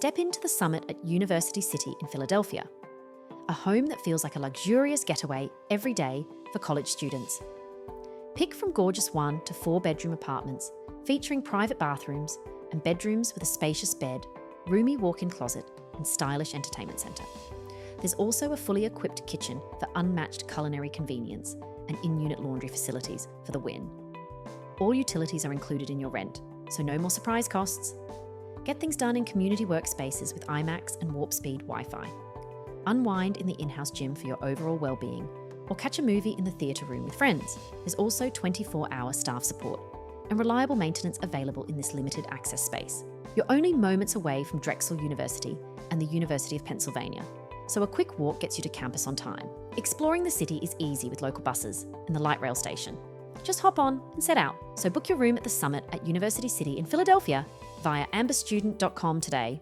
step into the Summit at University City in Philadelphia, a home that feels like a luxurious getaway every day for college students. Pick from gorgeous 1 to 4 bedroom apartments featuring private bathrooms and bedrooms with a spacious bed, roomy walk-in closet, and stylish entertainment centre. There's also a fully equipped kitchen for unmatched culinary convenience and in-unit laundry facilities for the win. All utilities are included in your rent, so no more surprise costs. Get things done in community workspaces with IMAX and warp speed Wi-Fi. Unwind in the in-house gym for your overall well-being, or catch a movie in the theatre room with friends. There's also 24-hour staff support and reliable maintenance available in this limited access space. You're only moments away from Drexel University and the University of Pennsylvania, so a quick walk gets you to campus on time. Exploring the city is easy with local buses and the light rail station. Just hop on and set out. So book your room at the Summit at University City in Philadelphia via amberstudent.com today